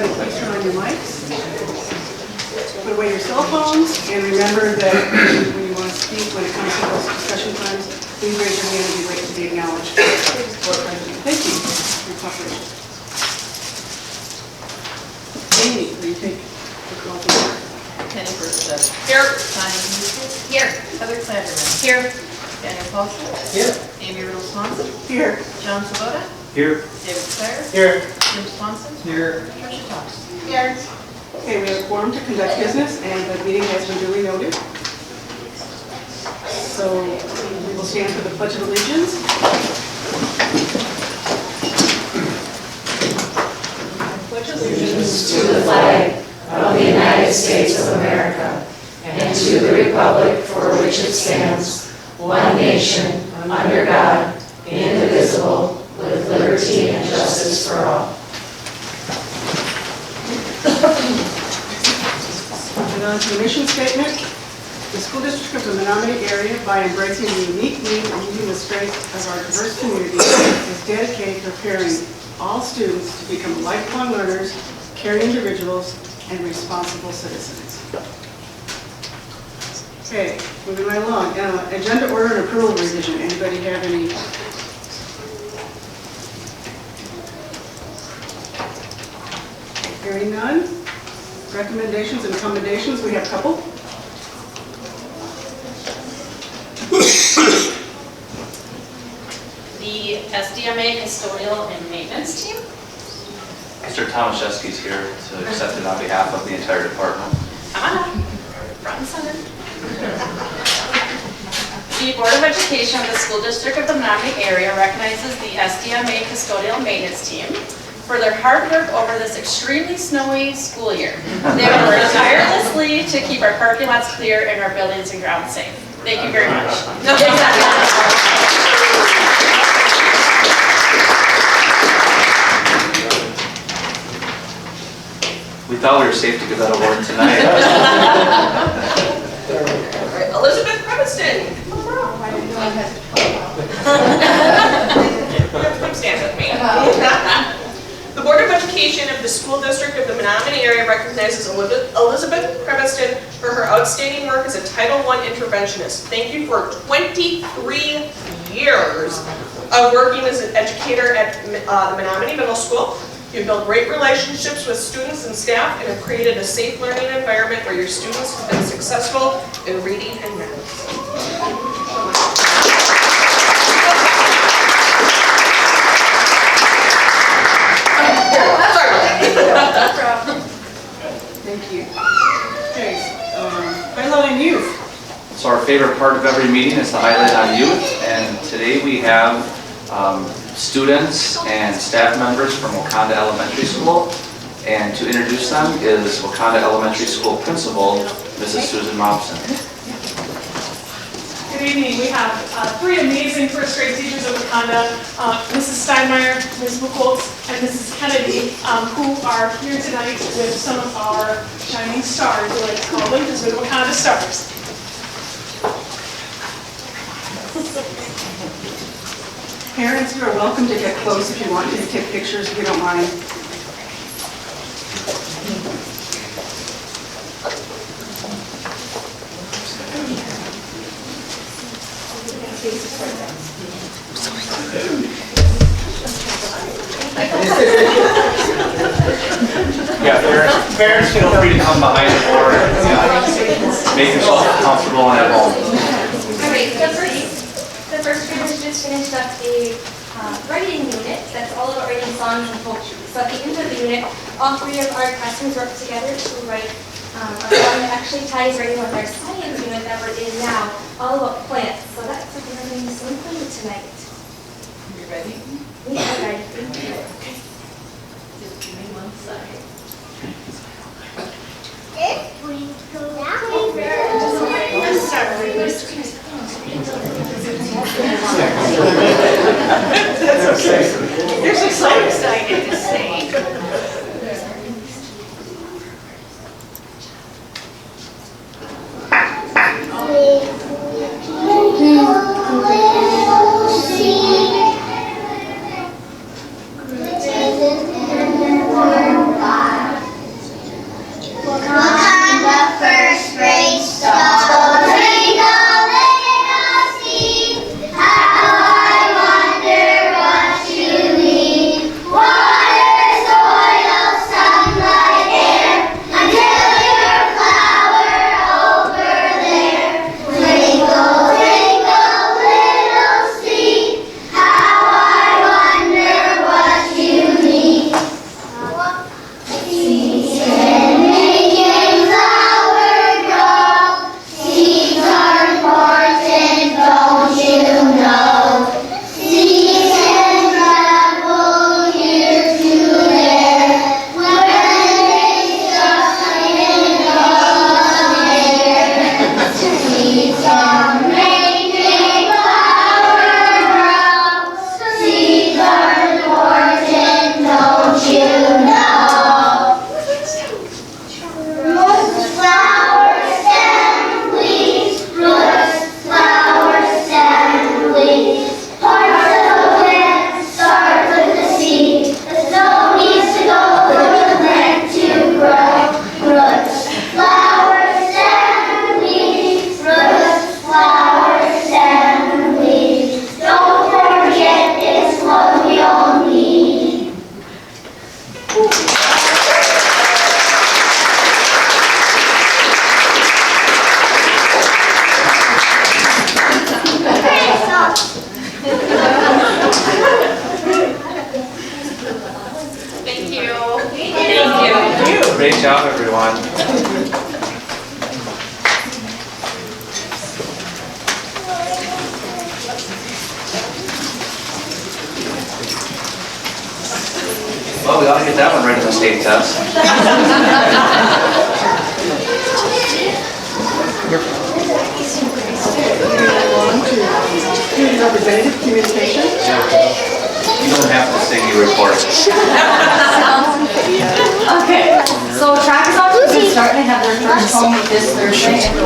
everybody please turn on your mics. Put away your cell phones, and remember that when you want to speak, when it comes to those discussion times, please raise your hand and be wait to be acknowledged. Thank you for your cooperation. Amy, will you take the call to order? Penny Burchett. Here. Connie Houston. Here. Heather Clanderman. Here. Daniel Paulson. Here. Amy Riddle Swanson. Here. John Sabota. Here. David Sire. Here. Jim Swanson. Here. Tricia Thomas. Here. Okay, we have a quorum to conduct business, and the meeting has been duly noted. So we will stand for the Pledge of Allegiance. Pledge Allegiance to the flag of the United States of America and to the republic for which it stands, one nation, under God, indivisible, with liberty and justice for all. And on to the mission statement. The school district of the Menomonie area, by embracing the unique need and using the strength of our diverse community, is dedicated to preparing all students to become lifelong learners, caring individuals, and responsible citizens. Okay, moving right along. Agenda order and approval revision. Anybody have any? Hearing none. Recommendations and accommodations, we have a couple. The SDMA custodial and maintenance team. Mr. Tomaszewski's here to accept it on behalf of the entire department. Come on up, front and center. The Board of Education of the School District of the Menomonie area recognizes the SDMA custodial maintenance team for their hard work over this extremely snowy school year. They have worked tirelessly to keep our parking lots clear and our buildings and grounds safe. Thank you very much. We thought we were safe to give that award tonight. All right, Elizabeth Previston. Come stand with me. The Board of Education of the School District of the Menomonie area recognizes Elizabeth Previston for her outstanding work as a Title I interventionist. Thank you for 23 years of working as an educator at the Menomonie Middle School. You've built great relationships with students and staff and have created a safe learning environment where your students have been successful in reading and math. Thank you. Okay, highlight on youth. So our favorite part of every meeting is the highlight on youth, and today we have students and staff members from Wakanda Elementary School, and to introduce them is Wakanda Elementary School Principal, Mrs. Susan Momsen. Good evening. We have three amazing first grade teachers at Wakanda, Mrs. Steinmeier, Ms. Buchholz, and Mrs. Kennedy, who are here tonight with some of our shining stars, we like to call them, because we're the Wakanda stars. Parents, you are welcome to get close if you want to take pictures, if you don't mind. Yeah, parents feel free to come behind the board. Make yourself comfortable and at home. All right, the first graders just finished up a writing unit that's all about writing songs and poetry. So at the end of the unit, all three of our classrooms work together to write a song that actually ties right in with our science unit that we're in now, all about plants. So that's something we're going to do some fun tonight. You ready? We are ready. Just give me one second. That's okay. You're so excited to sing. Great job, everyone. Well, we ought to get that one right in the state test. On to student representative communication. You don't have to sing your report. Okay, so track is off to a good start. They have their first home meet this Thursday at the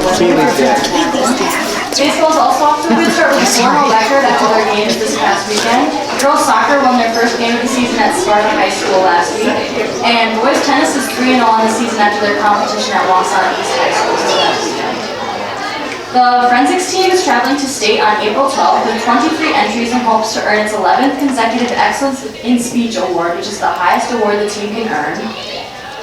Baseball's also off to a good start with a 4-0 record after their games this past weekend. Girls soccer won their first game of the season at Sparta High School last week. And boys tennis is 3-0 on the season after their competition at Wausau East High School this last weekend. The forensics team is traveling to state on April 12th with 23 entries and hopes to earn its 11th consecutive Excellence in Speech Award, which is the highest award the team can earn.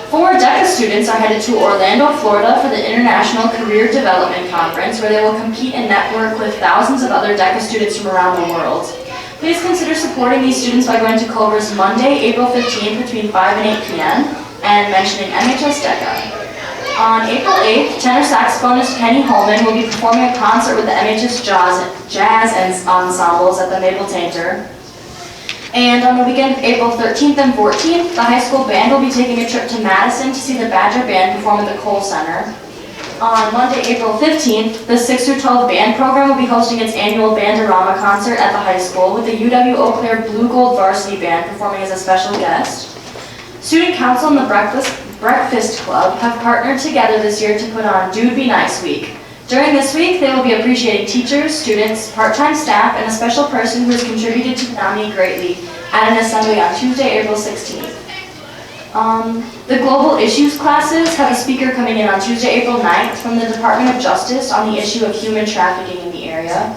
4 DECA students are headed to Orlando, Florida for the International Career Development Conference, where they will compete and network with thousands of other DECA students from around the world. Please consider supporting these students by going to Culver's Monday, April 15th between 5 and 8 p.m. and mentioning MHS DECA. On April 8th, tenor saxophonist Penny Holman will be performing a concert with the MHS Jazz Ensembles at the Maple Tainter. And on the weekend of April 13th and 14th, the high school band will be taking a trip to Madison to see the Badger Band perform at the Cole Center. On Monday, April 15th, the 6-12 band program will be hosting its annual Bandorama concert at the high school with the UW Eau Claire Blue Gold Varsity Band performing as a special guest. Student Council and the Breakfast Club have partnered together this year to put on Dude Be Nice Week. During this week, they will be appreciating teachers, students, part-time staff, and a special person who has contributed to Menomonie greatly at an assembly on Tuesday, April 16th. The Global Issues classes have a speaker coming in on Tuesday, April 9th from the Department of Justice on the issue of human trafficking in the area.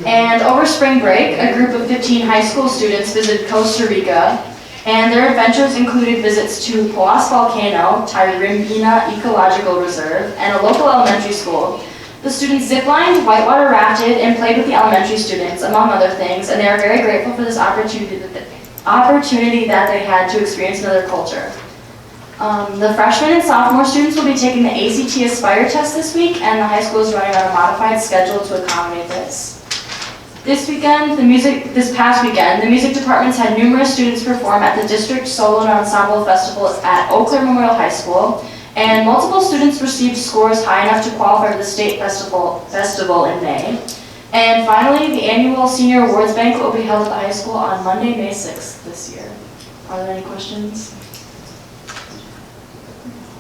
And over spring break, a group of 15 high school students visited Costa Rica, and their adventures included visits to Poas Volcano, Tyrimbina Ecological Reserve, and a local elementary school. The students ziplined, whitewater rafted, and played with the elementary students, among other things, and they are very grateful for this opportunity that they had to experience another culture. The freshman and sophomore students will be taking the ACT Aspire test this week, and the high school is running on a modified schedule to accommodate this. This past weekend, the music departments had numerous students perform at the District Solo and Ensemble Festival at Eau Claire Memorial High School, and multiple students received scores high enough to qualify for the state festival in May. And finally, the annual senior awards banquet will be held at the high school on Monday, May 6th this year. Are there any questions?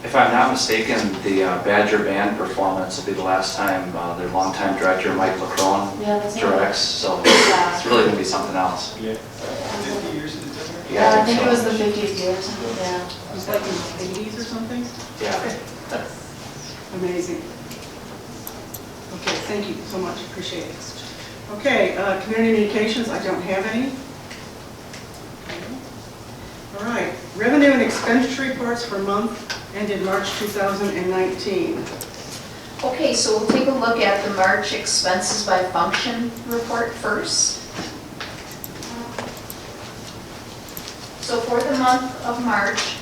If I'm not mistaken, the Badger Band performance will be the last time their longtime director, Mike LaCrone, directs, so it's really going to be something else. Yeah. 50 years of the dinner? Yeah, I think it was the 50th year or something, yeah. It was like in the 80s or something? Yeah. Amazing. Okay, thank you so much, appreciate it. Okay, community communications, I don't have any. All right, revenue and expenditure reports for month ended March 2019. Okay, so we'll take a look at the March expenses by function report first. So for the month of March,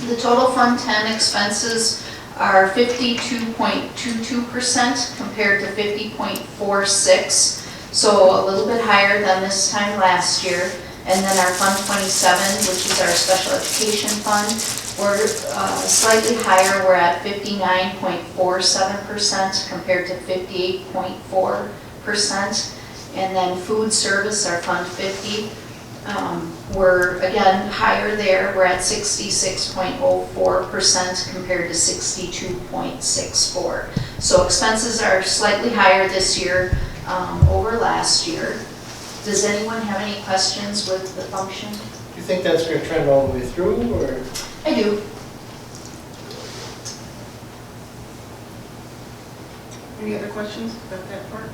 the total Fund 10 expenses are 52.22% compared to 50.46%, so a little bit higher than this time last year. And then our Fund 27, which is our special education fund, we're slightly higher. We're at 59.47% compared to 58.4%. And then food service, our Fund 50, we're again higher there. We're at 66.04% compared to 62.64%. So expenses are slightly higher this year over last year. Does anyone have any questions with the function? Do you think that's going to trend all the way through, or? I do. Any other questions about that part?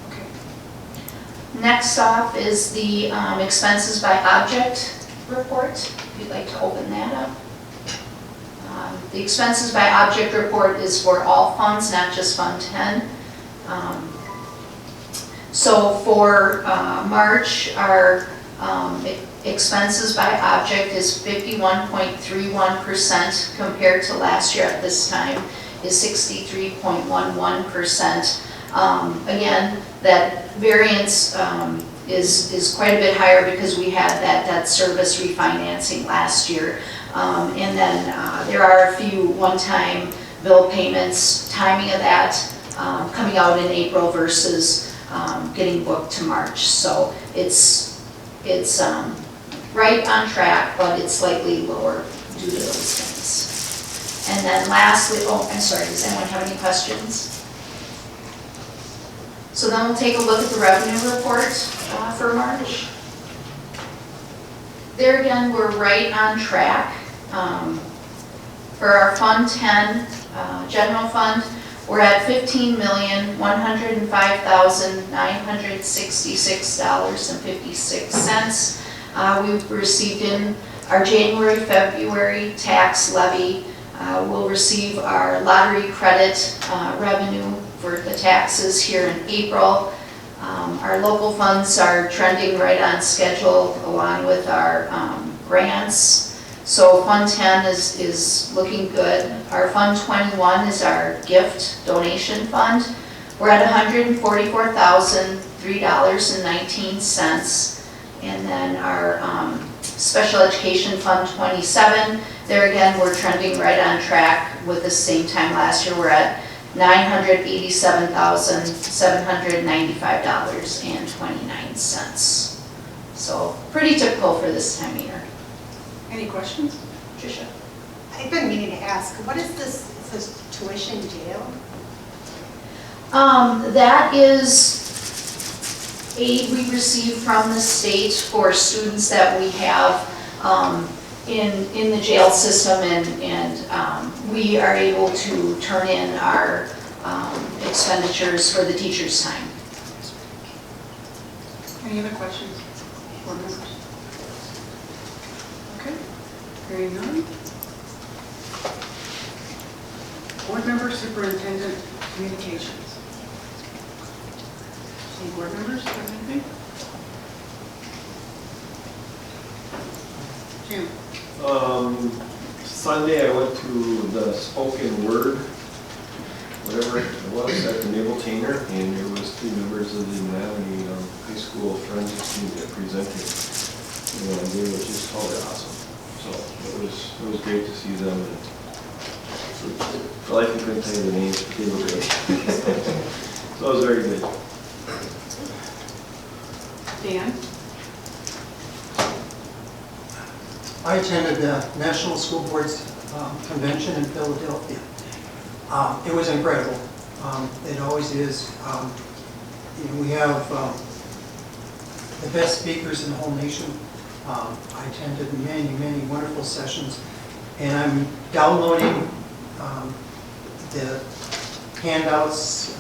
Okay. Next off is the expenses by object report. If you'd like to open that up. The expenses by object report is for all funds, not just Fund 10. So for March, our Expenses by object is 51.31% compared to last year at this time is 63.11%. Again, that variance is quite a bit higher because we had that debt service refinancing last year. And then there are a few one-time bill payments, timing of that coming out in April versus getting booked to March. So it's right on track, but it's slightly lower due to those things. And then lastly, oh, I'm sorry, does anyone have any questions? So then we'll take a look at the revenue report for March. There again, we're right on track. For our Fund 10 general fund, we're at $15,105,966.56. We've received in our January, February tax levy. We'll receive our lottery credit revenue for the taxes here in April. Our local funds are trending right on schedule along with our grants. So Fund 10 is looking good. Our Fund 21 is our gift donation fund. We're at $144,003.19. And then our Special Education Fund 27, there again, we're trending right on track with the same time last year. We're at $987,795.29. So pretty typical for this time of year. Any questions? Tricia? I've been meaning to ask, what is this tuition deal? That is aid we receive from the state for students that we have in the jail system, and we are able to turn in our expenditures for the teacher's time. Any other questions? Board members? Okay, hearing none. Board member, superintendent, communications. Any board members have anything? Jim? Sunday I went to the spoken word, whatever it was, at the Naval Tainer, and there was 2 members of the Menomonie High School forensics team that presented, and they were just totally awesome. So it was great to see them. And I like you couldn't tell you the names, but they were great. So it was very good. Dan? I attended the National School Boards Convention in Philadelphia. It was incredible. It always is. We have the best speakers in the whole nation. I attended many, many wonderful sessions, and I'm downloading the handouts,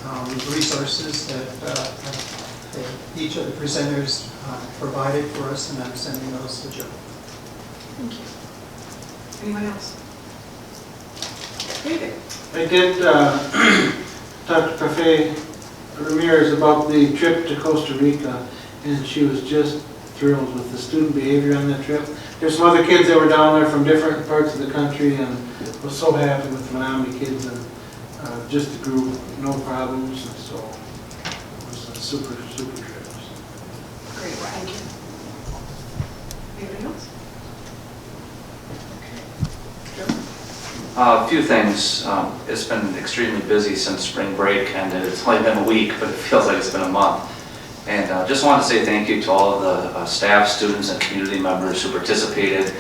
resources that each of the presenters provided for us, and I'm sending those to Joe. Thank you. Anyone else? David? I did talk to Cafe Ramirez about the trip to Costa Rica, and she was just thrilled with the student behavior on that trip. There's some other kids that were down there from different parts of the country, and was so happy with the Menomonie kids, and just the group, no problems, and so it was a super, super trip. Great, thank you. Anything else? A few things. It's been extremely busy since spring break, and it's only been a week, but it feels like it's been a month. And just want to say thank you to all of the staff, students, and community members who participated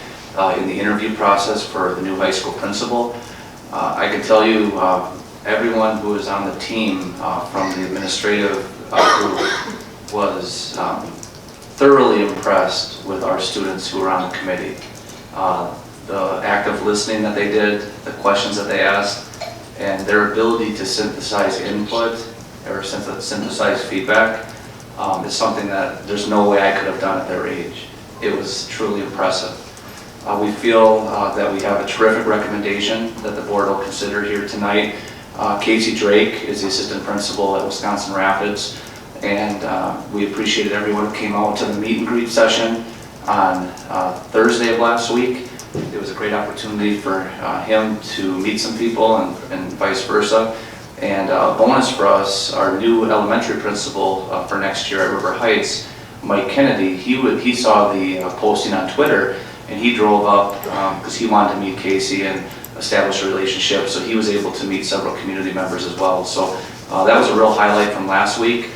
in the interview process for the new high school principal. I can tell you, everyone who was on the team from the administrative group was thoroughly impressed with our students who were on the committee. The active listening that they did, the questions that they asked, and their ability to synthesize input or synthesize feedback is something that there's no way I could have done at their age. It was truly impressive. We feel that we have a terrific recommendation that the board will consider here tonight. Casey Drake is the assistant principal at Wisconsin Rapids, and we appreciated everyone who came out to the meet and greet session on Thursday of last week. It was a great opportunity for him to meet some people and vice versa. And a bonus for us, our new elementary principal for next year at River Heights, Mike Kennedy, he saw the posting on Twitter, and he drove up because he wanted to meet Casey and establish a relationship, so he was able to meet several community members as well. So that was a real highlight from last week.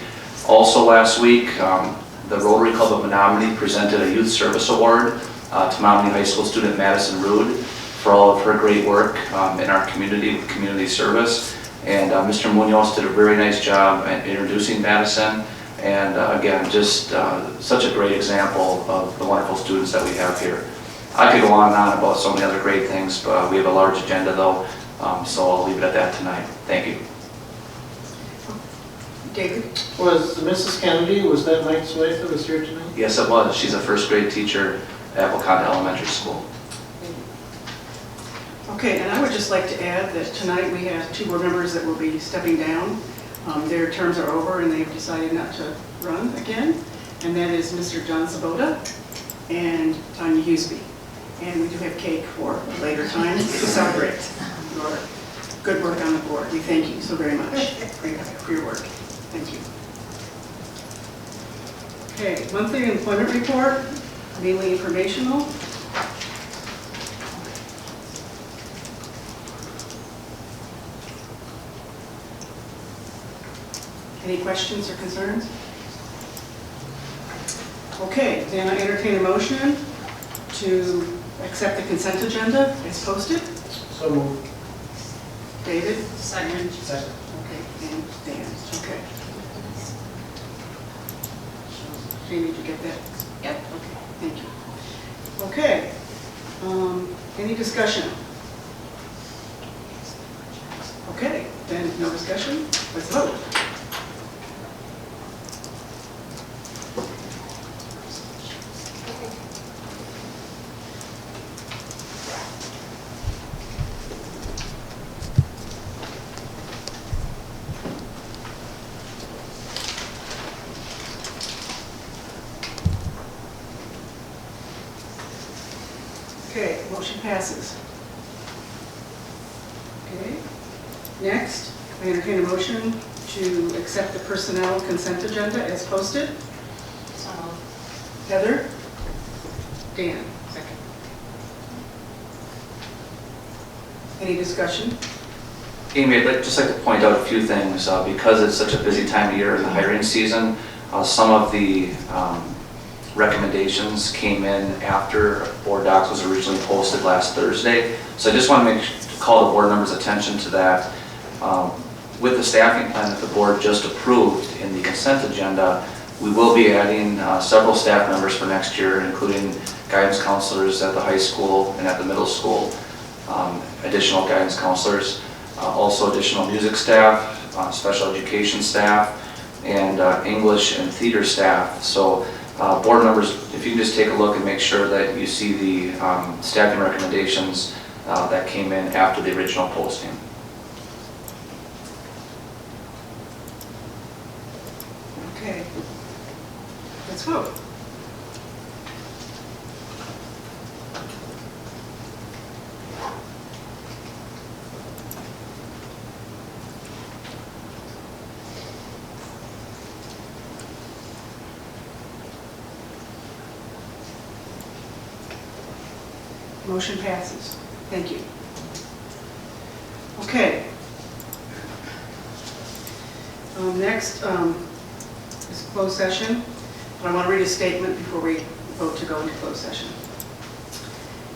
Also last week, the Rotary Club of Menomonie presented a Youth Service Award to Menomonie High School student Madison Rude for all of her great work in our community with community service. And Mr. Munoz did a very nice job at introducing Madison. And again, just such a great example of the wonderful students that we have here. I could go on and on about so many other great things, but we have a large agenda though, so I'll leave it at that tonight. Thank you. David? Was Mrs. Kennedy, was that Mike's wife that was here tonight? Yes, it was. She's a first grade teacher at Wakanda Elementary School. Okay, and I would just like to add that tonight we have 2 board members that will be stepping down. Their terms are over and they've decided not to run again. And that is Mr. John Sabota and Tanya Huseby. And we do have cake for a later time to celebrate your good work on the board. We thank you so very much for your work. Thank you. Okay, monthly employment report, mainly informational. Any questions or concerns? Okay, then I entertain a motion to accept the consent agenda as posted. So moved. David? Second. Second. Okay, and Dan, okay. Jamie, did you get that? Yep. Okay, thank you. Okay, any discussion? Okay, then no discussion, let's vote. Okay, motion passes. Okay, next, I entertain a motion to accept the personnel consent agenda as posted. Heather? Dan? Second. Any discussion? Amy, I'd just like to point out a few things. Because it's such a busy time of year in the hiring season, some of the recommendations came in after board docs was originally posted last Thursday. So I just want to call the board members' attention to that. With the staffing plan that the board just approved in the consent agenda, we will be adding several staff members for next year, including guidance counselors at the high school and at the middle school, additional guidance counselors, also additional music staff, special education staff, and English and theater staff. So board members, if you can just take a look and make sure that you see the staffing recommendations that came in after the original posting. Okay, let's vote. Motion passes. Thank you. Okay. Next is closed session. But I want to read a statement before we vote to go into closed session.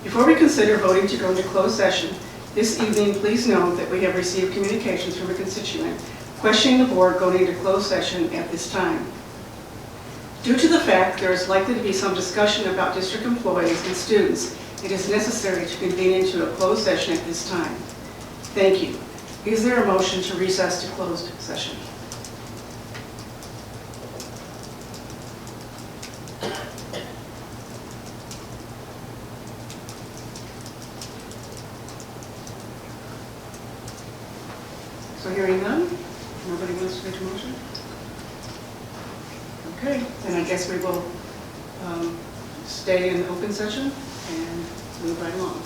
Before we consider voting to go into closed session, this evening, please note that we have received communications from a constituent questioning the board going into closed session at this time. Due to the fact there is likely to be some discussion about district employees and students, it is necessary to convene into a closed session at this time. Thank you. Is there a motion to recess to closed session? So hearing none, nobody wants to make a motion? Okay, then I guess we will stay in open session and move right along.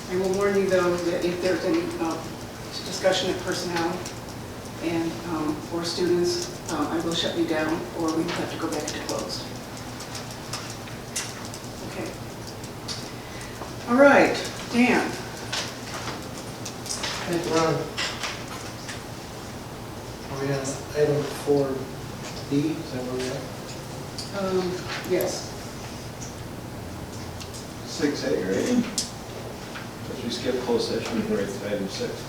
I will warn you though that if there's any discussion of personnel and or students, I will shut you down or we will have to go back to closed. Okay. All right, Dan. Thank you, Ron. Are we on item 4D? Is that where we're at? Yes. 6A, right? If you skip closed session, we're right to item 6.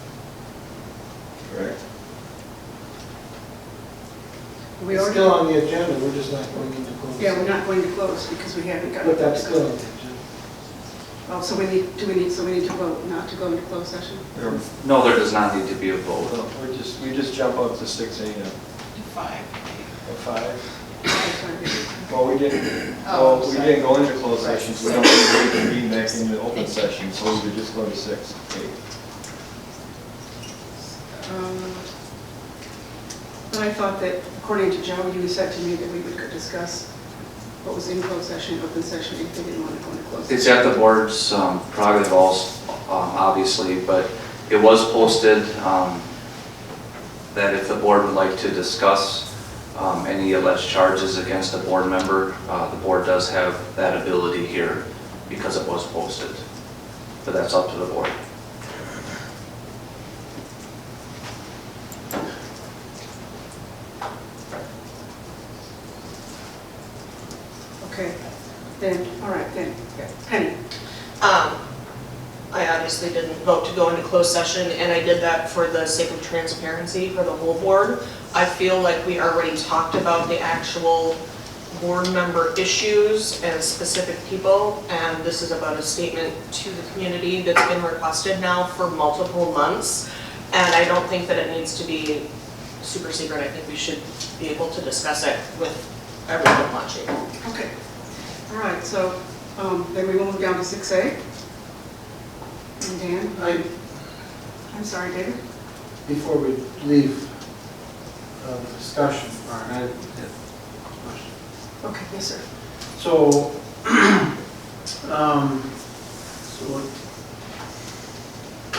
Correct? We It's already, still on the agenda, we're just not going into closed. yeah, we're not going to close because we haven't gotten. But that's still on the agenda. Oh, so we need to vote not to go into closed session? No, there does not need to be a vote. Well, we just jump up to 6A now. 5. 5? Well, we didn't, Oh, we sorry. didn't go into closed session, so we don't need to reconvene back in the open session, so we would just go to 6. Okay. But I thought that, according to Joe, you said to me that we would go discuss what was in closed session, open session, if they didn't want to go into closed It's session. at the board's prerogative also, obviously, but it was posted that if the board would like to discuss any alleged charges against a board member, the board does have that ability here because it was posted. But that's up to the board. Okay, then, all right, then, Penny. I obviously didn't vote to go into closed session, and I did that for the sake of transparency for the whole board. I feel like we already talked about the actual board member issues and specific people, and this is about a statement to the community that's been requested now for multiple months, and I don't think that it needs to be super secret. I think we should be able to discuss it with everyone watching. Okay, all right, so then we will move down to 6A. And Dan? I'm sorry, David? Before we leave the discussion part, I have a question. Okay, yes, sir. So,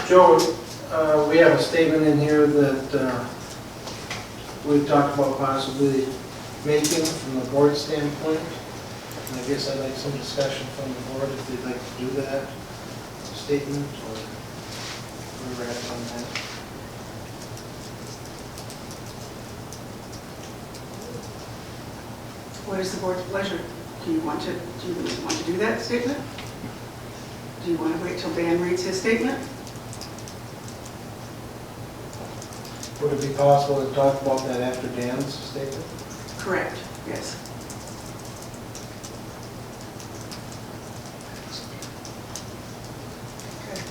Joe, we have a statement in here that we've talked about possibly making from the board standpoint. And I guess I'd like some discussion from the board if they'd like to do that statement or where we're at on that. What is the board's pleasure? Do you want to do that statement? Do you want to wait till Dan reads his statement? Would it be possible to talk about that after Dan's statement? Correct, yes. Okay.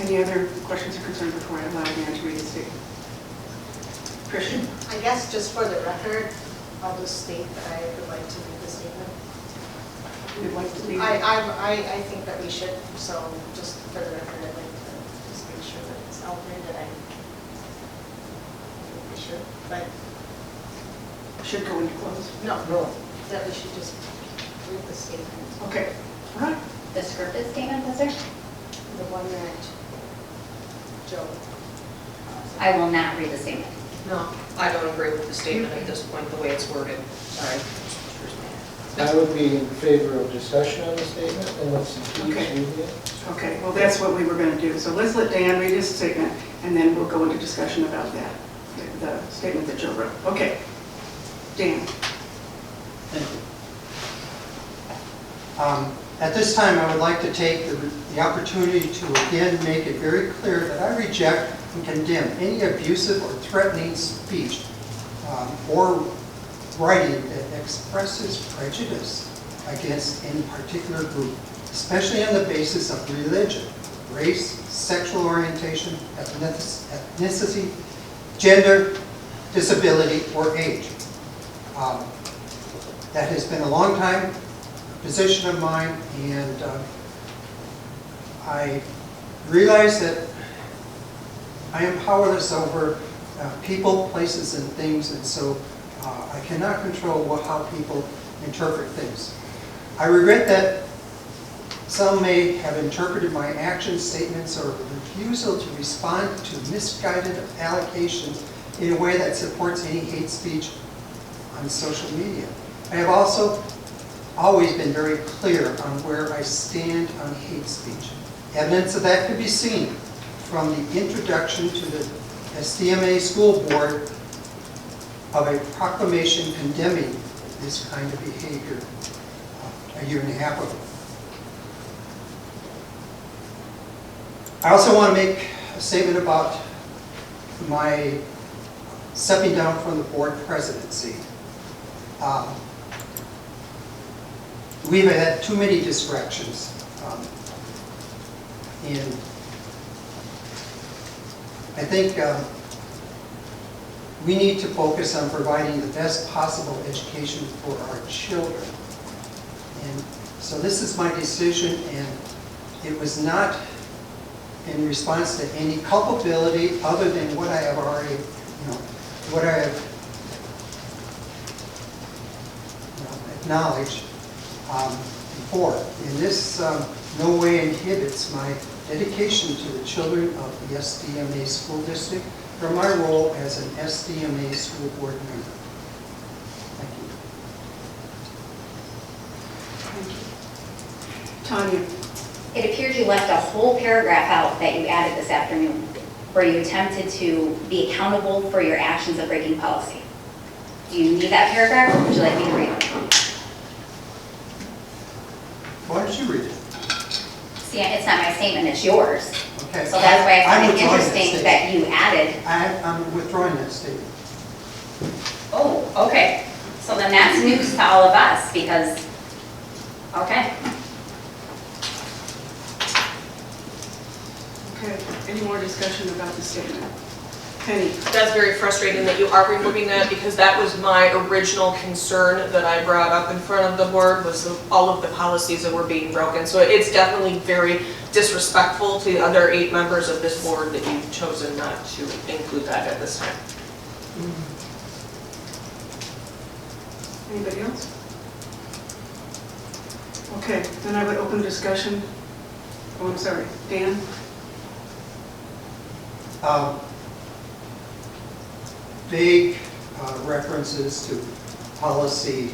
Any other questions or concerns before I allow Dan to read his statement? Christian? I guess just for the record, I'll just state that I would like to read the statement. You'd like to leave? I think that we should, so just for the record, I'd like to just make sure that it's out there that I think we should, but Should go into close. no, that we should just read the statement. Okay, all right. The scripted statement, is there? The one that Joe. I will not read the statement. No, I don't agree with the statement at this point, the way it's worded. Sorry. I would be in favor of discussion on the statement and let's keep Okay. reading it. Okay, well, that's what we were going to do. So let's let Dan read his statement, and then we'll go into discussion about that, the statement that Joe wrote. Okay, Dan. Thank you. At this time, I would like to take the opportunity to again make it very clear that I reject and condemn any abusive or threatening speech or writing that expresses prejudice against any particular group, especially on the basis of religion, race, sexual orientation, ethnicity, gender, disability, or age. That has been a long time position of mine, and I realize that I am powerless over people, places, and things, and so I cannot control how people interpret things. I regret that some may have interpreted my action statements or refusal to respond to misguided allegations in a way that supports any hate speech on social media. I have also always been very clear on where I stand on hate speech. Evidence of that could be seen from the introduction to the SDMA school board of a proclamation condemning this kind of behavior a year and a half ago. I also want to make a statement about my stepping down from the board presidency. We've had too many distractions, and I think we need to focus on providing the best possible education for our children. And so this is my decision, and it was not in response to any culpability other than what I have already, what I have acknowledged before. And this no way inhibits my dedication to the children of the SDMA school district for my role as an SDMA school board member. Thank you. Tanya. It appears you left a whole paragraph out that you added this afternoon, where you attempted to be accountable for your actions of breaking policy. Do you need that paragraph, or would you like me to read it? Why don't you read it? See, it's not my statement, it's yours. Okay. So that's why I I'm find it withdrawing interesting that you added. I'm withdrawing that statement. Oh, okay. So then that's news to all of us, because, okay. Okay, any more discussion about the statement? Penny? That's very frustrating that you are removing that, because that was my original concern that I brought up in front of the board, was all of the policies that were being broken. So it's definitely very disrespectful to the other 8 members of this board that you've chosen not to include that at this time. Anybody else? Okay, then I would open discussion. Oh, I'm sorry, Dan? Vague references to policy,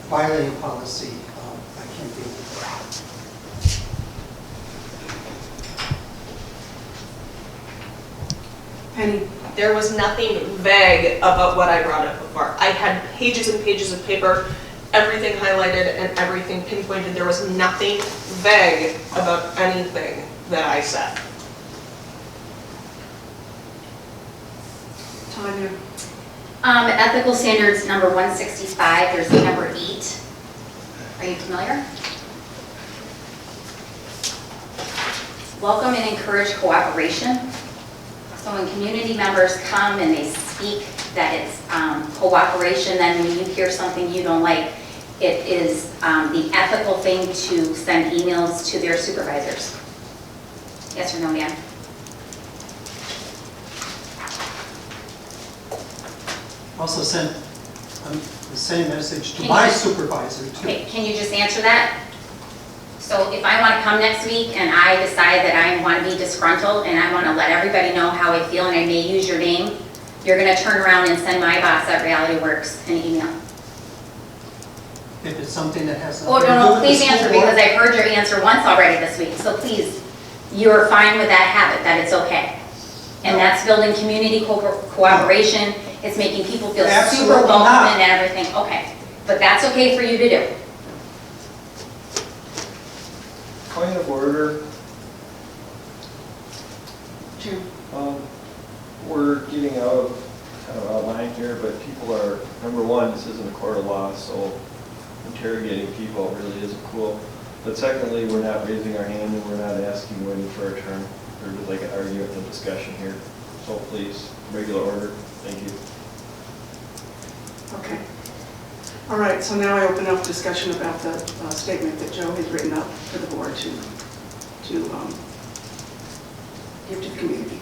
violating policy, I can't deal with that. Penny? There was nothing vague about what I brought up before. I had pages and pages of paper, everything highlighted and everything pinpointed. There was nothing vague about anything that I said. Tanya? Ethical standards number 165, there's number 8. Are you familiar? Welcome and encourage cooperation. So when community members come and they speak that it's cooperation, then when you hear something you don't like, it is the ethical thing to send emails to their supervisors. Yes or no, Dan? Also sent the same message to my supervisor too. Okay, can you just answer that? So if I want to come next week and I decide that I want to be disgruntled and I want to let everybody know how I feel and I may use your name, you're going to turn around and send my boss at Reality Works an email. If it's something that has Oh, nothing to do no, with the please school answer, board. because I've heard your answer once already this week. So please, you're fine with that habit, that it's okay. And that's building community cooperation. It's making people feel Absolutely super welcome not. and everything. Okay, but that's okay for you to do. Point of order. Jim? We're getting out of kind of outline here, but people are, number one, this isn't a court of law, so interrogating people really isn't cool. But secondly, we're not raising our hand and we're not asking waiting for our turn. We're just like an argument and a discussion here. So please, regular order. Thank you. Okay. All right, so now I open up discussion about the statement that Joe has written up for the board to give to the community.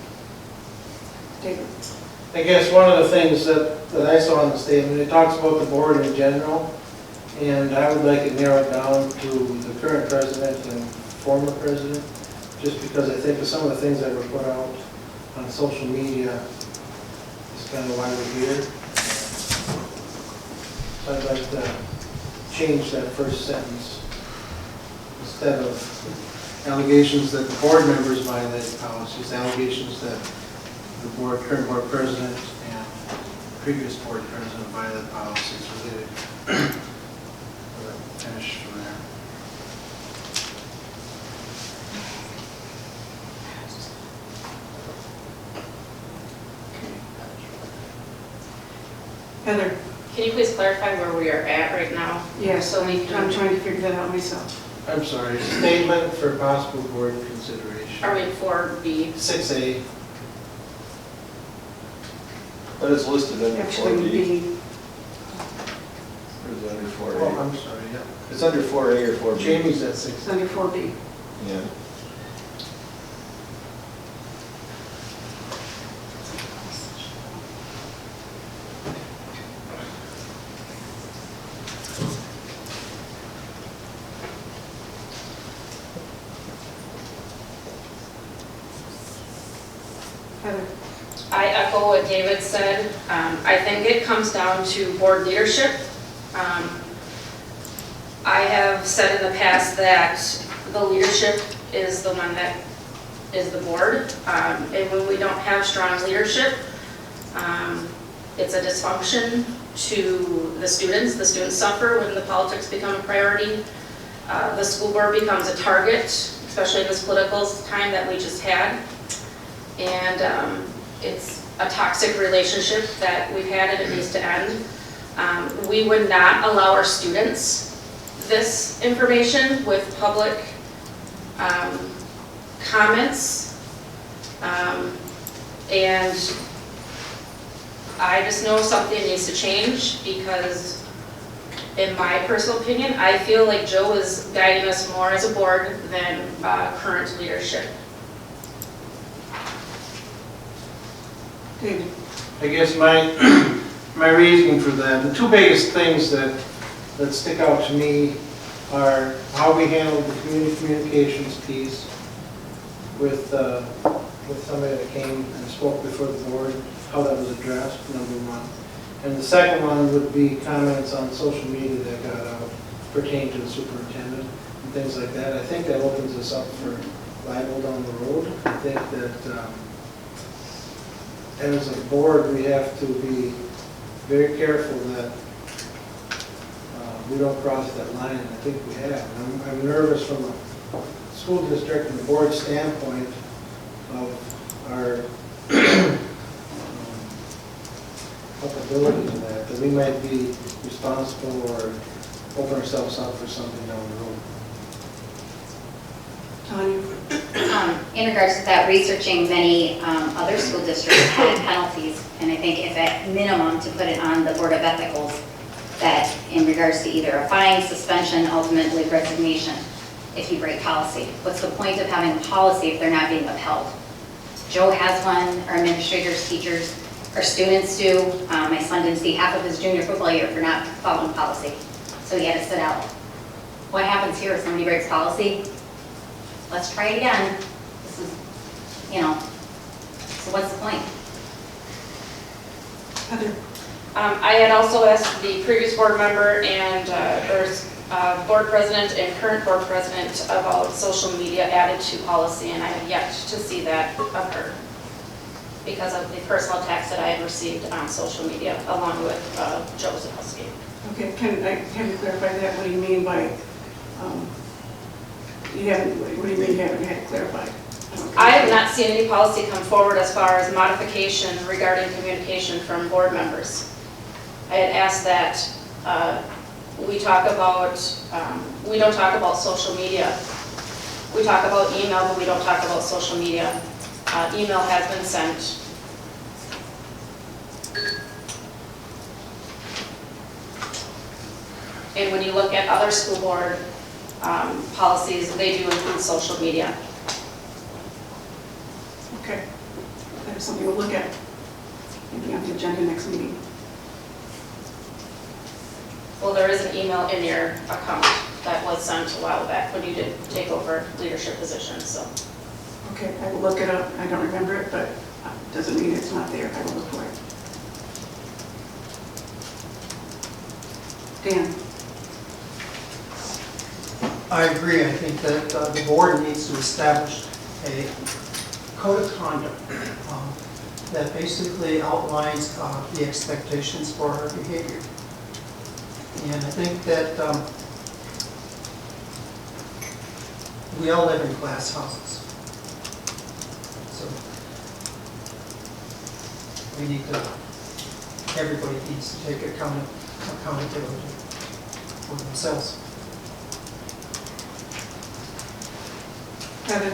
David? I guess one of the things that I saw in the statement, it talks about the board in general, and I would like it narrowed down to the current president and former president, just because I think of some of the things that were put out on social media is kind of why we're here. So I'd like to change that first sentence. Instead of allegations that the board members violated policies, allegations that the current board president and previous board president violated policies related. Finish from there. Heather? Can you please clarify where we are at right now? Yes, So we can- I'm trying to figure that out myself. I'm sorry, statement for possible board consideration. Are we 4B? 6A. But it's listed under Actually, 4B. B. Or is it under Oh, 4A? I'm sorry, yeah. It's under 4A or 4B? Jamie's at 6. It's under 4B. Yeah. Heather? I echo what David said. I think it comes down to board leadership. I have said in the past that the leadership is the one that is the board. And when we don't have strong leadership, it's a dysfunction to the students. The students suffer when the politics become a priority. The school board becomes a target, especially in this political time that we just had. And it's a toxic relationship that we've had and it needs to end. We would not allow our students this information with public comments. And I just know something needs to change because in my personal opinion, I feel like Joe is guiding us more as a board than current leadership. David? I guess my reasoning for that, the two biggest things that stick out to me are how we handled the community communications piece with somebody that came and spoke before the board, how that was addressed, number one. And the second one would be comments on social media that got out pertaining to the superintendent and things like that. I think that opens us up for libel down the road. I think that as a board, we have to be very careful that we don't cross that line, and I think we have. I'm nervous from a school district and the board standpoint of our culpability in that we might be responsible or open ourselves up for something down the road. Tanya? In regards to that, researching many other school districts had penalties, and I think if at minimum to put it on the Board of Ethicals, that in regards to either a fine, suspension, ultimately resignation, if you break policy. What's the point of having a policy if they're not being upheld? Joe has one, our administrators, teachers, our students do. My son didn't see half of his junior football year for not following policy, so he had to sit out. What happens here if somebody breaks policy? Let's try it again. This is, so what's the point? Heather? I had also asked the previous board member and board president and current board president about social media added to policy, and I have yet to see that occur because of the personal attacks that I had received on social media along with Joe Zalewski. Okay, can I have you clarify that? What do you mean by, what do you mean you haven't had it clarified? I have not seen any policy come forward as far as modification regarding communication from board members. I had asked that we talk about, we don't talk about social media. We talk about email, but we don't talk about social media. Email has been sent. And when you look at other school board policies, they do include social media. Okay, that is something we'll look at. and be on the agenda next meeting. Well, there is an email in your account that was sent a while back when you did take over leadership positions, so. Okay, I will look it up. I don't remember it, but doesn't mean it's not there. I will look for it. Dan? I agree. I think that the board needs to establish a code of conduct that basically outlines the expectations for our behavior. And I think that we all live in glass houses. So we need to, everybody needs to take accountability for themselves. Heather?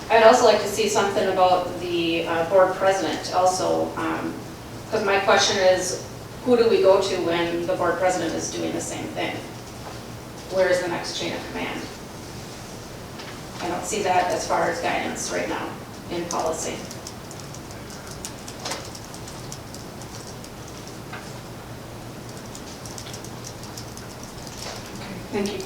I'd also like to see something about the board president also, because my question is, who do we go to when the board president is doing the same thing? Where is the next chain of command? I don't see that as far as guidance right now in policy. Thank you.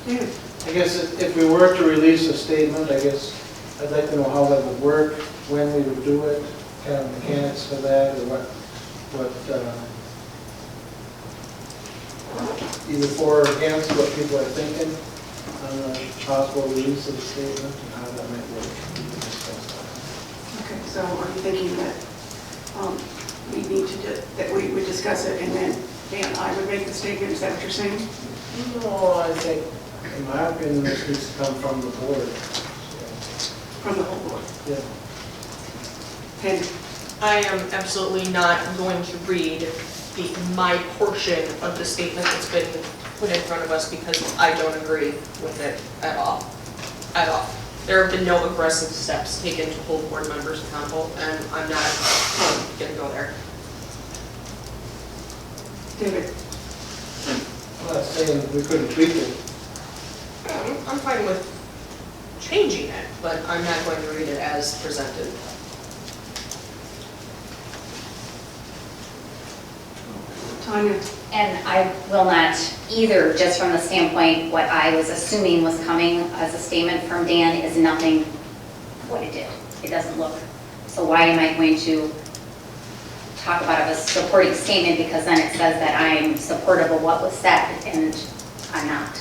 David? I guess if we were to release a statement, I guess I'd like to know how that would work, when we would do it, kind of mechanics for that, or what either for or against what people are thinking on the possible release of the statement and how that might work. We can discuss that. Okay, so are you thinking that we need to, that we would discuss it and then I would make the statement? Is that what you're saying? No, I think, in my opinion, this needs to come from the board. From the whole board? Yeah. Penny? I am absolutely not going to read my portion of the statement that's been put in front of us because I don't agree with it at all. At all. There have been no aggressive steps taken to hold board members accountable, and I'm not going to go there. David? I'm not saying we couldn't tweak it. I'm fine with changing it, but I'm not going to read it as presented. Tanya? And I will not either, just from the standpoint, what I was assuming was coming as a statement from Dan is nothing what it did. It doesn't look. So why am I going to talk about it as a supporting statement, because then it says that I'm supportive of what was said, and I'm not.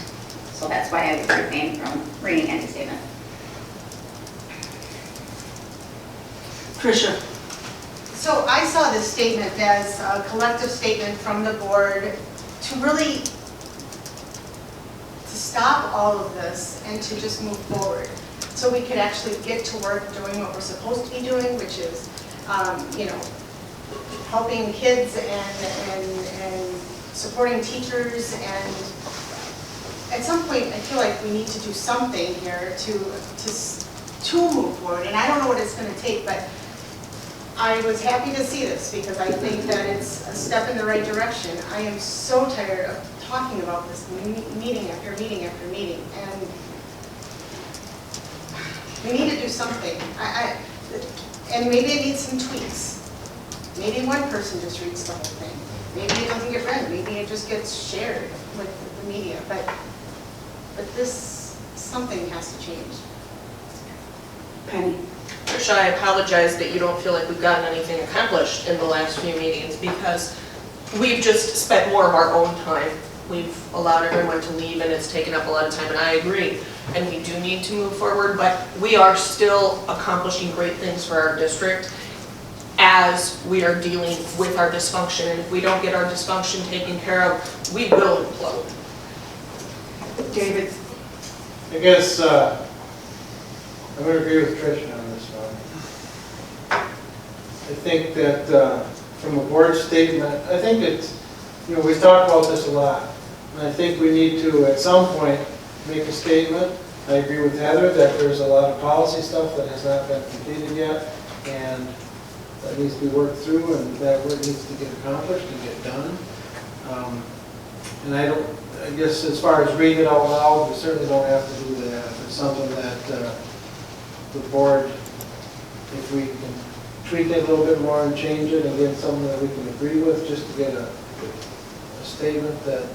So that's why I would refrain from reading any statement. Tricia? So I saw this statement as a collective statement from the board to really to stop all of this and to just move forward, so we could actually get to work doing what we're supposed to be doing, which is, you know, helping kids and supporting teachers. And at some point, I feel like we need to do something here to move forward. And I don't know what it's going to take, but I was happy to see this because I think that it's a step in the right direction. I am so tired of talking about this meeting after meeting after meeting, and we need to do something. And maybe it needs some tweaks. Maybe one person just reads the whole thing. Maybe it doesn't get read. Maybe it just gets shared with the media. But this, something has to change. Penny? Tricia, I apologize that you don't feel like we've gotten anything accomplished in the last few meetings, because we've just spent more of our own time. We've allowed everyone to leave and it's taken up a lot of time, and I agree. And we do need to move forward, but we are still accomplishing great things for our district as we are dealing with our dysfunction. And if we don't get our dysfunction taken care of, we will implode. David? I guess I'm going to agree with Tricia on this one. I think that from a board statement, I think it's, you know, we've talked about this a lot. And I think we need to, at some point, make a statement. I agree with Heather that there's a lot of policy stuff that has not been completed yet, and that needs to be worked through, and that work needs to get accomplished and get done. And I guess as far as reading it out loud, we certainly don't have to do that. It's something that the board, if we can tweak it a little bit more and change it and get something that we can agree with, just to get a statement that,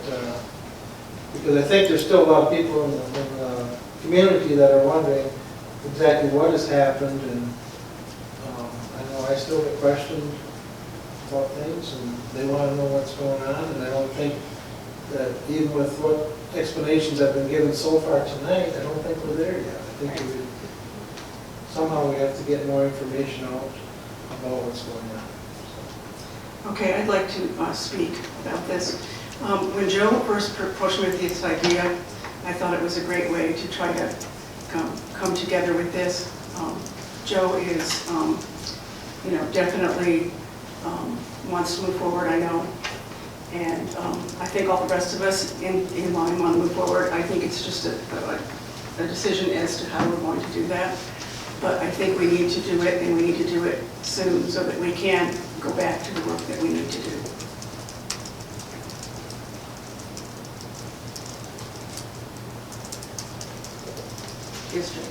because I think there's still a lot of people in the community that are wondering exactly what has happened, and I know I still get questioned about things, and they want to know what's going on, and I don't think that even with what explanations have been given so far tonight, I don't think we're there yet. I think somehow we have to get more information out about what's going on. Okay, I'd like to speak about this. When Joe first approached me with this idea, I thought it was a great way to try to come together with this. Joe is, definitely wants to move forward, I know. And I think all the rest of us in line want to move forward. I think it's just a decision as to how we're going to do that. But I think we need to do it, and we need to do it soon so that we can go back to the work that we need to do. Yes, Jay.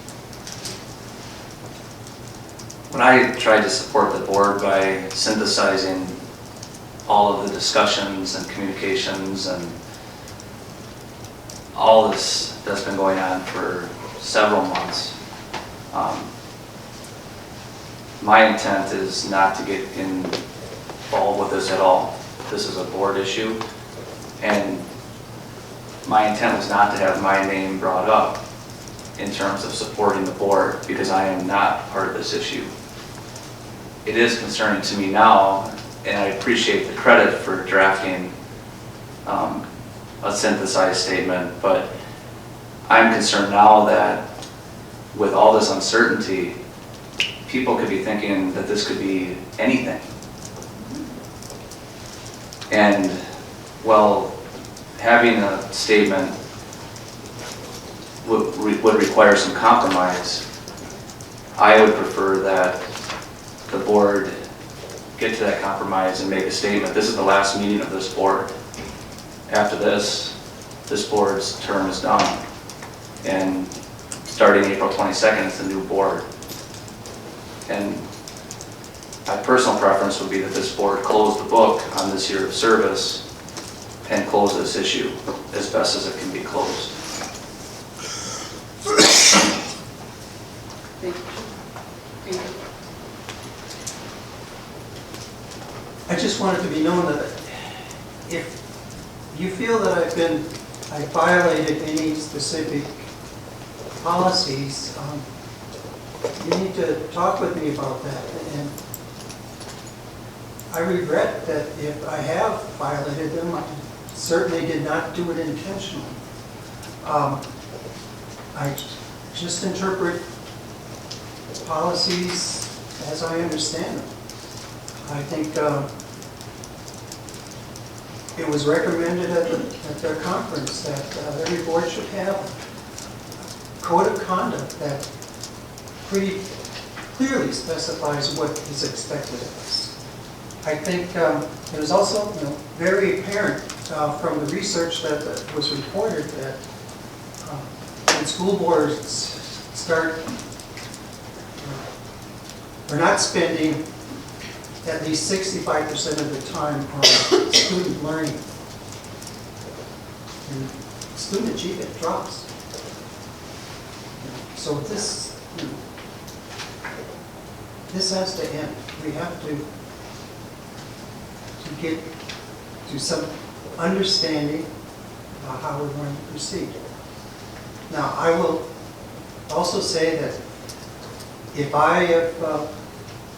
When I tried to support the board by synthesizing all of the discussions and communications and all this that's been going on for several months, my intent is not to get involved with this at all. This is a board issue, and my intent was not to have my name brought up in terms of supporting the board, because I am not part of this issue. It is concerning to me now, and I appreciate the credit for drafting a synthesized statement, but I'm concerned now that with all this uncertainty, people could be thinking that this could be anything. And, well, having a statement would require some compromise. I would prefer that the board get to that compromise and make a statement. This is the last meeting of this board. After this board's term is done. And starting April 22nd, it's a new board. And my personal preference would be that this board close the book on this year of service and close this issue as best as it can be closed. I just want it to be known that if you feel that I violated any specific policies, you need to talk with me about that. And I regret that if I have violated them, I certainly did not do it intentionally. I just interpret policies as I understand them. I think it was recommended at their conference that every board should have a code of conduct that pretty clearly specifies what is expected of us. I think it was also very apparent from the research that was reported that when school boards start, we're not spending at least 65% of the time on student learning. And student achievement drops. So this has to end. We have to get to some understanding about how we're going to proceed. Now, I will also say that if I have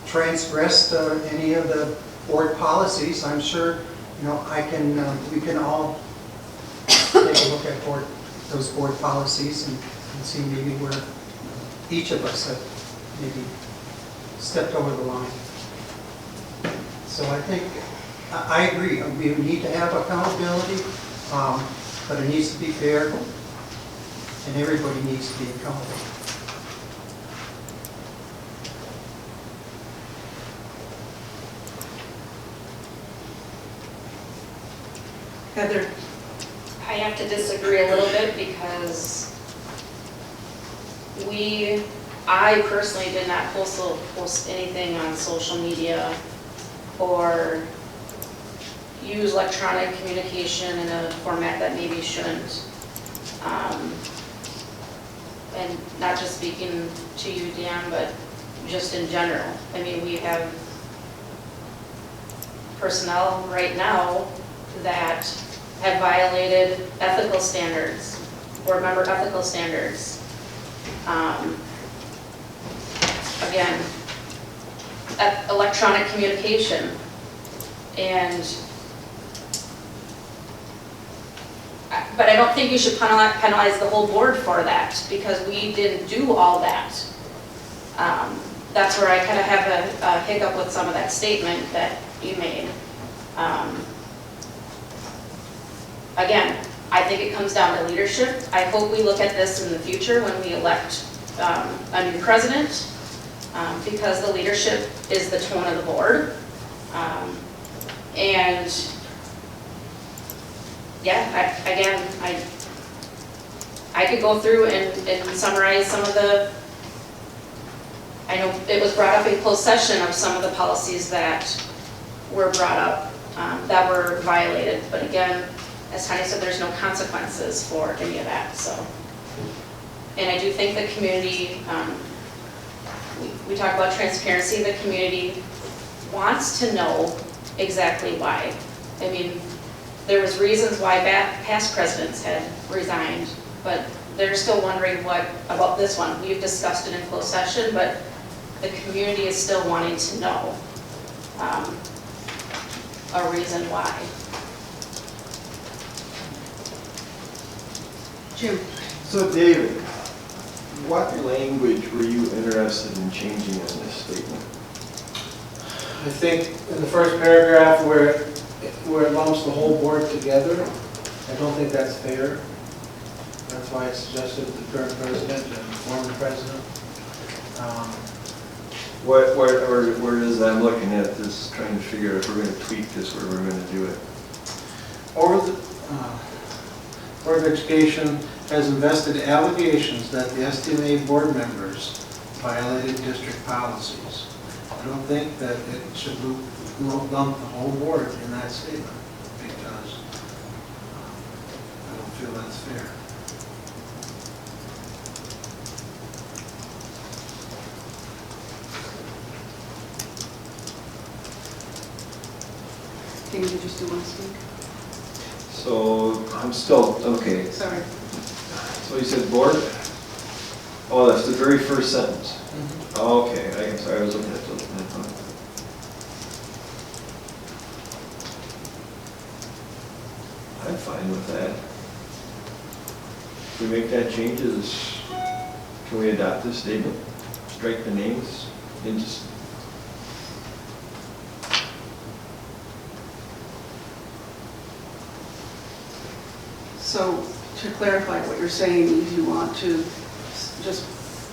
transgressed any of the board policies, I'm sure we can all take a look at those board policies and see maybe where each of us have maybe stepped over the line. So I think I agree. We need to have accountability, but it needs to be fair, and everybody needs to be accountable. Heather. I have to disagree a little bit because we I personally did not post anything on social media or use electronic communication in a format that maybe shouldn't. And not just speaking to you, Dan, but just in general. I mean, we have personnel right now that have violated ethical standards, board member ethical standards. Again, electronic communication. But I don't think you should penalize the whole board for that, because we didn't do all that. That's where I kind of have a hiccup with some of that statement that you made. Again, I think it comes down to leadership. I hope we look at this in the future when we elect a new president, because the leadership is the tone of the board. And yeah, I could go through and summarize some of the, I know it was brought up in closed session of some of the policies that were brought up that were violated. But again, as Tanya said, there's no consequences for any of that. So, and I do think the community, we talk about transparency, the community wants to know exactly why. I mean, there was reasons why past presidents had resigned, but they're still wondering what about this one. We've discussed it in closed session, but the community is still wanting to know a reason why. Jim? So David, what language were you interested in changing in this statement? I think in the first paragraph where it lumps the whole board together, I don't think that's fair. That's why I suggested the current president and former president. Where is that? I'm looking at this, trying to figure out if we're going to tweak this, where we're going to do it. Board of Education has invested allegations that the STMA board members violated district policies. I don't think that it should lump the whole board in that statement, because I don't feel that's fair. Can you just do one speak? So I'm still, okay. Sorry. So you said board? Oh, that's the very first sentence. Oh, okay, I'm sorry, I was looking at those. I'm fine with that. If we make that change, can we adopt this statement? Strike the names? And just So to clarify, what you're saying is you want to just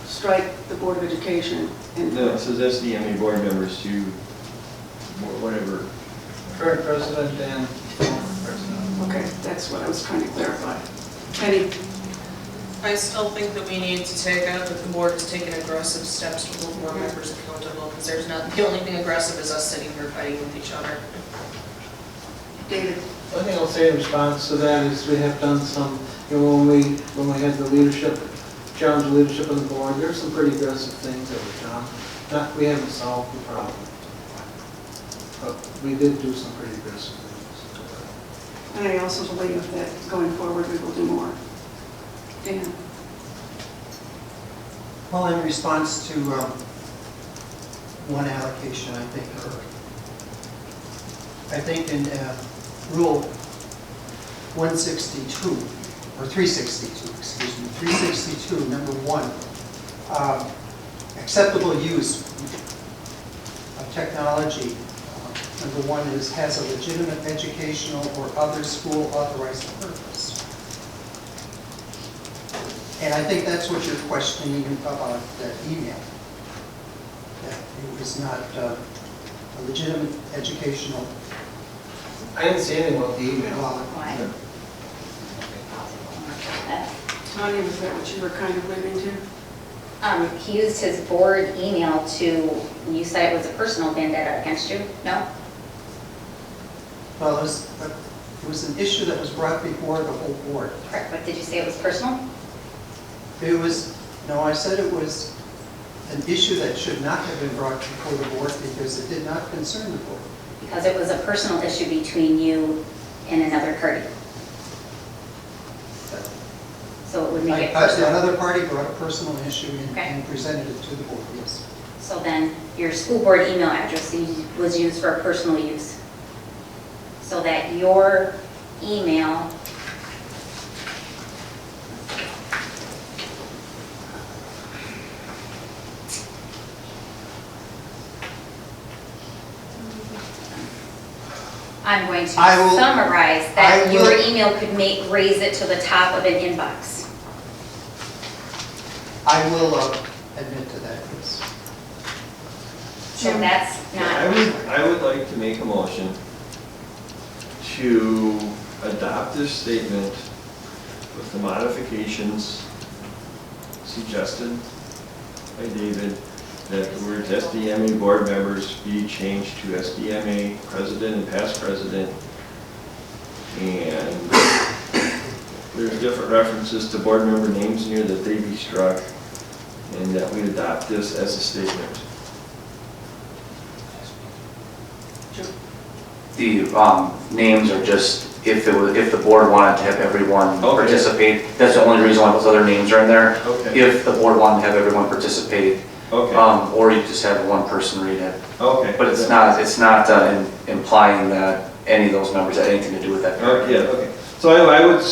strike the Board of Education and... no, it says SDMA board members to whatever. Current president and former president. Okay, that's what I was trying to clarify. Penny? I still think that we need to take out that the board is taking aggressive steps to hold board members accountable, because there's not, the only thing aggressive is us sitting here fighting with each other. David? One thing I'll say in response to that is we have done some, when we had the leadership, challenge leadership on the board, there's some pretty aggressive things that were done. We haven't solved the problem, but we did do some pretty aggressive things. And I also believe that going forward we will do more. Dan? Well, in response to one allocation, I think in Rule 162, or 362, excuse me, 362, number 1, acceptable use of technology, number 1 has a legitimate educational or other school authorized purpose. And I think that's what you're questioning about that email, that it was not a legitimate educational. I didn't say anything about the email. Yeah. Tanya, was that what you were kind of alluding to? He used his board email to, you said it was a personal vendetta against you, no? Well, it was an issue that was brought before the whole board. Correct, but did you say it was personal? It was, no, I said it was an issue that should not have been brought before the board because it did not concern the board. Because it was a personal issue between you and another party. So it would make it personal. Another party brought a personal issue Okay. and presented it to the board, yes. So then your school board email address was used for personal use. So that your email I'm going to summarize that your email could raise it to the top of an inbox. I will admit to that, yes. So that's not. I would like to make a motion to adopt this statement with the modifications suggested by David, that the words SDMA board members be changed to SDMA president and past president. And there's different references to board member names in here that they be struck, and that we adopt this as a statement. The names are just, if the board wanted to have everyone participate, that's the only reason why those other names are in there. Okay. If the board wanted to have everyone participate, Okay. or you just have one person read it. Okay. But it's not implying that any of those members had anything to do with that. Yeah, okay. So I would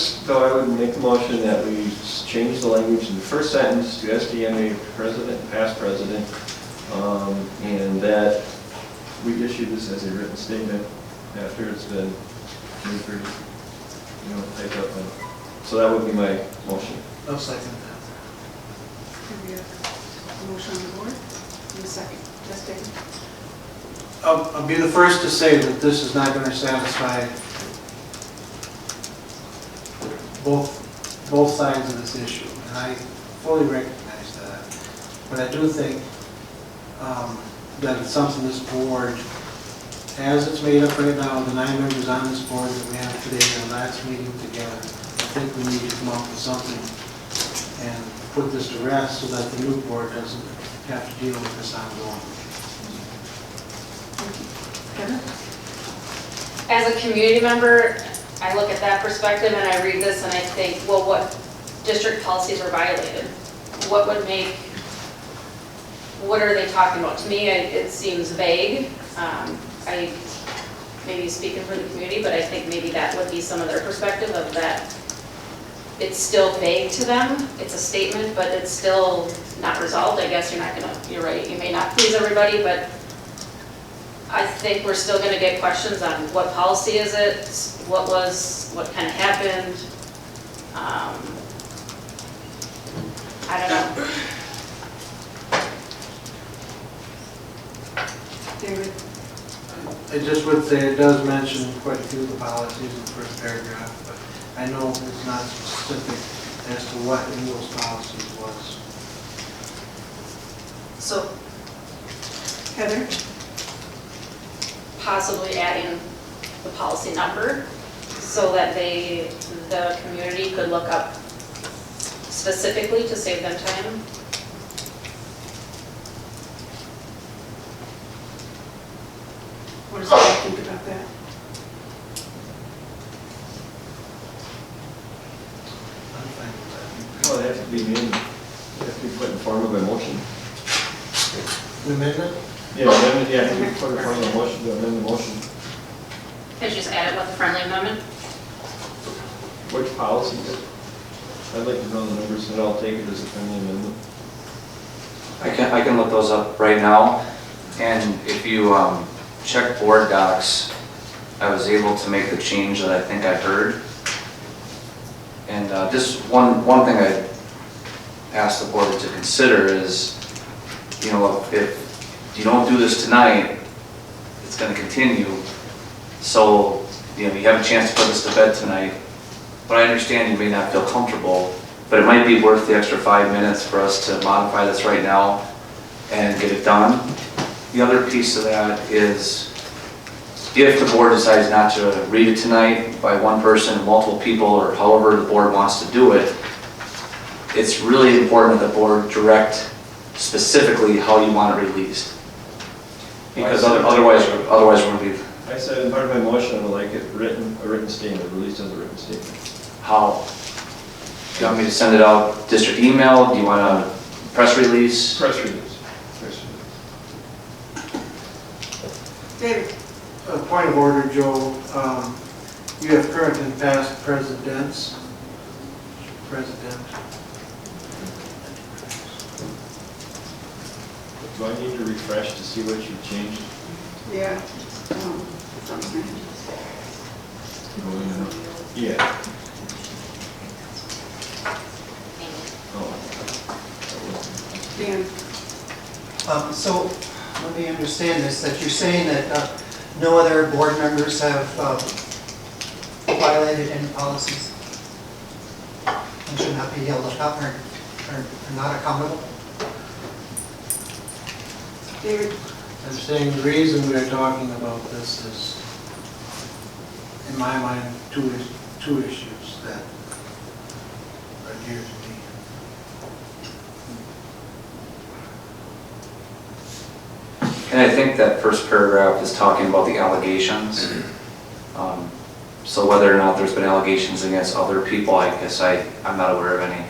make a motion that we change the language in the first sentence to SDMA president, past president, and that we issue this as a written statement after it's been typed up. So that would be my motion. No second that. Could we have a motion on the board? In a second. Yes, David? I'll be the first to say that this is not going to satisfy both sides of this issue, and I fully recognize that. But I do think that it's something this board, as it's made up right now, the 9 members on this board that we have today, our last meeting together, I think we need to come up with something and put this to rest so that the new board doesn't have to deal with this ongoing. Heather? As a community member, I look at that perspective and I read this and I think, well, what district policies were violated? What are they talking about? To me, it seems vague. I may be speaking for the community, but I think maybe that would be some of their perspective of that. It's still vague to them. It's a statement, but it's still not resolved. I guess you're right, you may not please everybody, but I think we're still gonna get questions on what policy is it, what kind of happened. I don't know. David? I just would say it does mention quite a few of the policies in the first paragraph, but I know it's not specific as to what in those policies was. So Heather? possibly adding the policy number so that the community could look up specifically to save them time. What does everyone think about that? I'm fine with Well, it has to be named, it has to be put in form of a motion. that. The amendment? Yeah, amendment, yeah, it has to be put in form of a motion to amend the motion. Could you just add it with a friendly amendment? Which policy? I'd like to know the numbers, and I'll take it as a friendly amendment. I can look those up right now, and if you check board docs, I was able to make the change that I think I heard. And just one thing I asked the board to consider is, if you don't do this tonight, it's going to continue. So, you have a chance to put this to bed tonight, but I understand you may not feel comfortable but it might be worth the extra 5 minutes for us to modify this right now and get it done. The other piece of that is if the board decides not to read it tonight by one person, multiple people, or however the board wants to do it, it's really important that the board direct specifically how you want it released. Because otherwise we're going to be... I said in part of my motion, I would like it a written statement, released as a written statement. How? Do you want me to send it out district email? Do you want a press release? Press release. David? A point of order, Joe. You have current and past presidents. President. Do I need to refresh to see what you've changed? Yeah. Yeah. Dan? So, let me understand this, that you're saying that no other board members have violated any policies and should not be held accountable or not accountable? David? I'm saying the reason we're talking about this is, in my mind, two issues that are dear to me. And I think that first paragraph is talking about the allegations. So whether or not there's been allegations against other people, I guess I'm not aware of any.